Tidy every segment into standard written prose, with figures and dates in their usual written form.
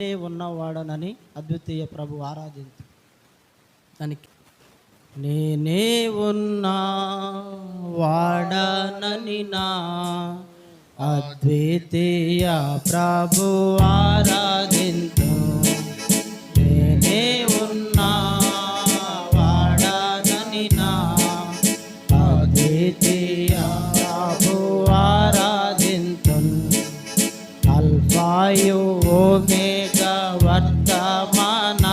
ఉన్నవాడనని అద్వితీయ ప్రభు ఆరాధించు. దానికి నేనే ఉన్నా వాడనని నా అద్వితీయ ప్రభు ఆరాధించు. నేనే ఉన్నా వాడనని నా అద్వితీయ ప్రభు ఆరాధించు. అల్ఫాయు ఓమేగా వర్తమాన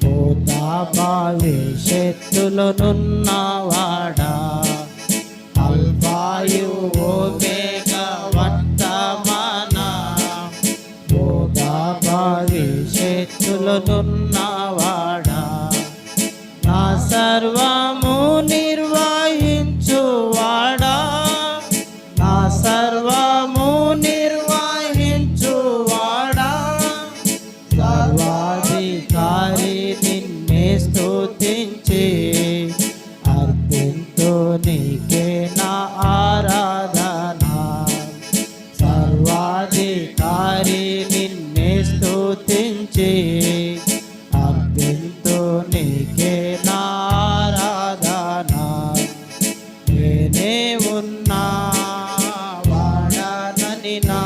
భూత భవిష్యత్తులనున్నవాడా. అల్ఫాయు ఓమేగా వర్తమాన భూత భవిష్యత్తులనున్నవాడా. నా సర్వము నిర్వహించువాడా. నా సర్వము నిర్వహించువాడా. సర్వాధికారి నిన్నే స్తుతించి అర్పింతు నీకే నా ఆరాధన. సర్వాధికారి నిన్నే స్తుతించి అర్పింతు నీకే నా ఆరాధన. నేనే ఉన్నా వాడనని నా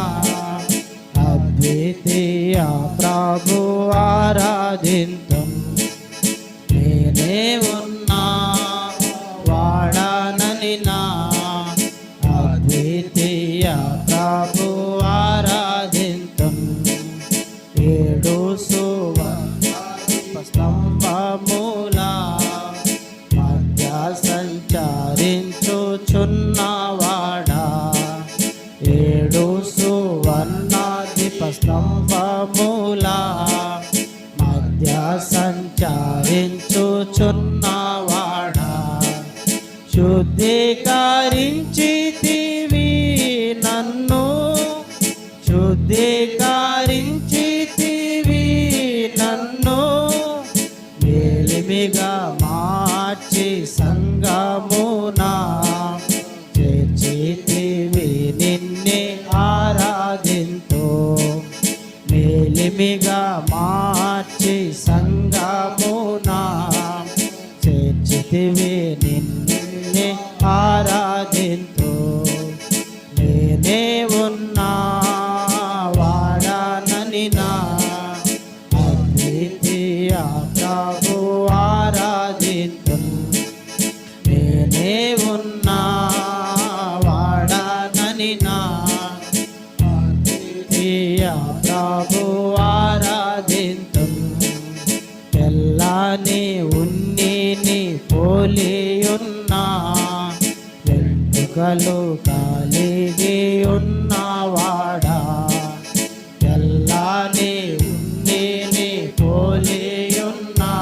అద్వితీయ ప్రభు ఆరాధింతు. నేనే ఉన్నా వాడనని నా అద్వితీయ ప్రభు ఆరాధింతు. ఏడు సువర్ణ స్తంభముల మధ్య సంచరించుచున్నవాడా. ఏడు సువర్ణ దీపస్తంభముల మధ్య సంచరించుచున్నవాడా. శుద్ధీకరించితివి నన్ను. శుద్ధీకరించితివి నన్ను. మేలిమిగా మార్చి సంగమునా చేర్చితివి నిన్నే ఆరాధింతు. మేలిమిగా మార్చి సంగమునా చేర్చితివి నిన్నే ఆరాధింతు. నేనే ఉన్నా వాడనని నా అద్వితీయ ప్రభు ఆరాధింతు. నేనే ఉన్నా వాడనని నా అద్వితీయ ప్రభు ఆరాధింతు. తెల్లని ఉన్నిని పోలియున్నా వెంట్రుకలు కలిగి ఉన్నవాడా. తెల్లని ఉన్నిని పోలియున్నా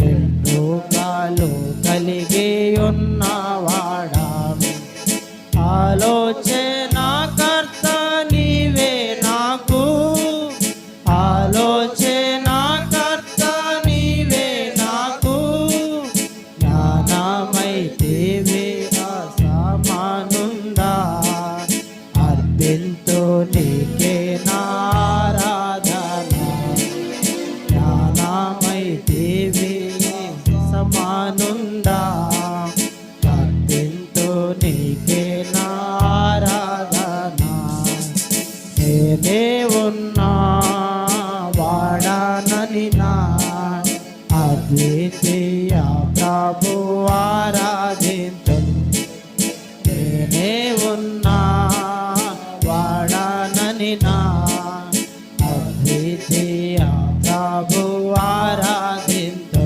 వెంట్రుకలు కలిగి ఉన్నవాడా. ఆలోచనకర్త నీవే నాకు. ఆలోచనకర్త నీవే నాకు. జ్ఞానమైతివి అసమానుండా. అర్పింతు నీకే నా ఆరాధన. జ్ఞానమైతివి సమానుండా. అర్పింతు నీకే నా ఆరాధన. నేనే ఉన్నా వాడనని నా అద్వితీయ ప్రభు ఆరాధింతు. నేనే ఉన్నా వాడనని నా అద్వితీయ ప్రభు ఆరాధింతు.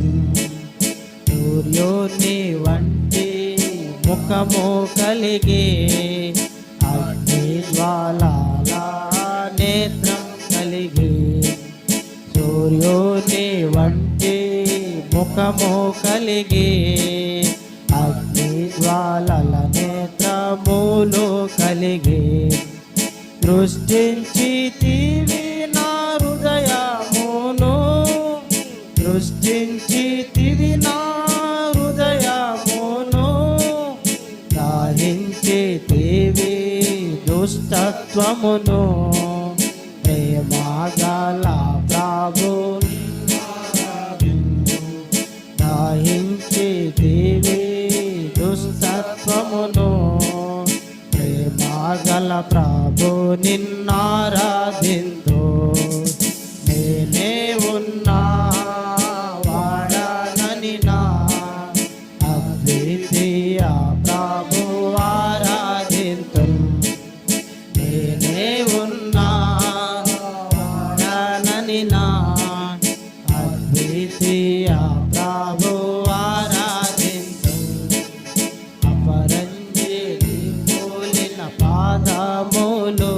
సూర్యుని వంటి ముఖము కలిగి అగ్ని జ్వాలల నేత్రం కలిగి. సూర్యుని వంటి ముఖము కలిగి అగ్ని జ్వాలల నేత్రములు కలిగి. దృష్టించితివి నా హృదయమును. దృష్టించితివి నా హృదయమును. గ్రహించితివి దుష్టత్వమును. ప్రేమ గల ప్రభు దహించి దేవి దుస్తత్వమును ప్రేమ గల ప్రభు నిన్నారాధింతు నేనే ఉన్నా వాడనని నా అద్వితీయ ప్రభు ఆరాధింతు నేనే ఉన్నా వాడనని నా అద్వితీయ ప్రభు ఆరాధింతు అపరంజిని పోలిన పాదములు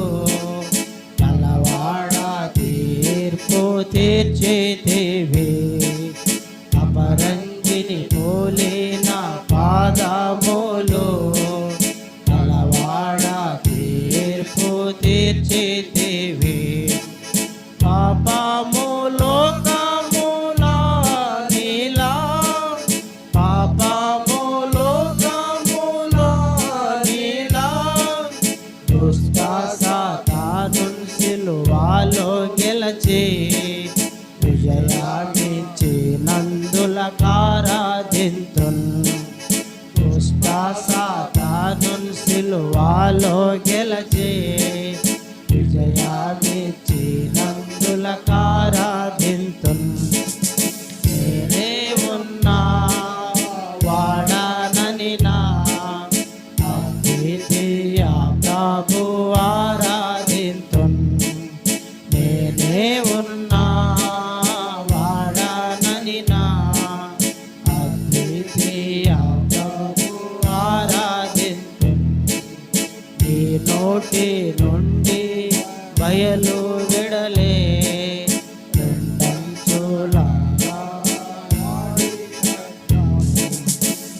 కలవాడ తీర్పు తీర్చితివి అపరంజిని పోలిన పాదములు కలవాడ తీర్పు తీర్చితివి పాపము లోకముల నీలా పాపము లోకముల నీలా దుష్ట సాతానున్ సిలువలో గెలచి విజయాన్నిచ్చి నందుల కారాధింతున్ దుష్ట సాతానున్ సిలువలో గెలచి విజయాన్నిచ్చి నందుల కారాధింతున్ నేనే ఉన్నా వాడనని నా అద్వితీయ ప్రభు ఆరాధింతున్ నేనే ఉన్నా వాడనని నా అద్వితీయ ప్రభు ఆరాధింతున్ నీ నోటి నుండి బయలు విడలే రెండంచుల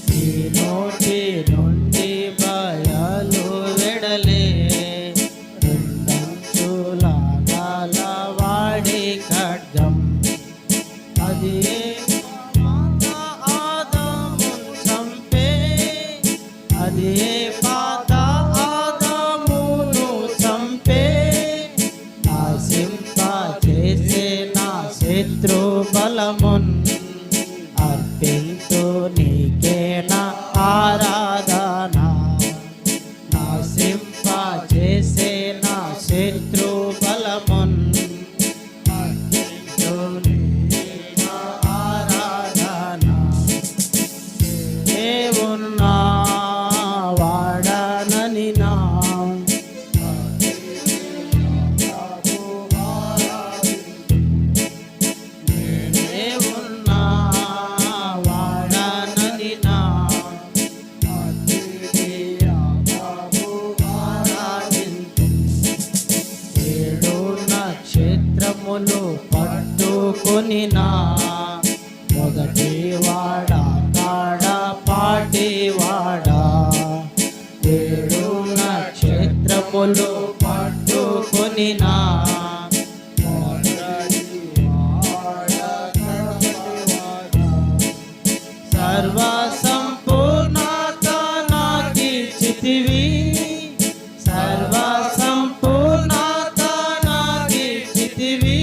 నీ నోటి నుండి బయలు విడలే రెండంచుల గలవాడి ఖడ్గం అది ఆదామును చంపే అది పాత ఆదామును చంపే నాశింప చేసే నా శత్రు బలమున్ అర్పింతు నీకే నా ఆరాధన నాశింప చేసే నా శత్రు బలమున్ అర్పింతు నీకే నా ఆరాధన దేవున్నా వాడనని నా నేనే ఉన్నా వాడనని నా అద్వితీయ ప్రభు ఆరాధింతు ఏడు నక్షత్రములు పట్టుకొని నా మొదటి వాడ కాడ పాటి వాడ ఏడు నక్షత్రములు పట్టుకొని నా సర్వ సంపూర్ణత నాకిచ్చితివి సర్వ సంపూర్ణత నాకిచ్చితివి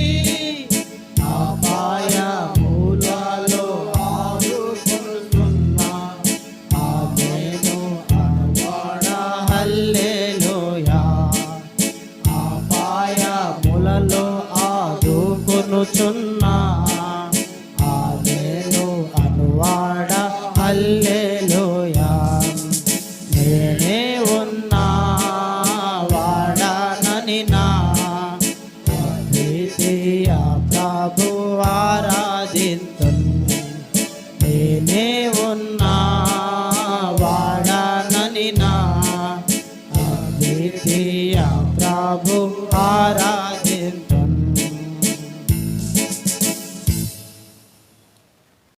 అపాయ మూలలో ఆదుకొనుచున్నా ఆమేను అనువాడ హల్లెలూయా అపాయ మూలలో ఆదుకొనుచున్నా ఆమేను అనువాడ హల్లెలూయా నేనే ఉన్నా వాడనని నా అద్వితీయ ప్రభు ఆరాధింతున్ నేనే ఉన్నా వాడనని నా అద్వితీయ ప్రభు ఆరాధింతున్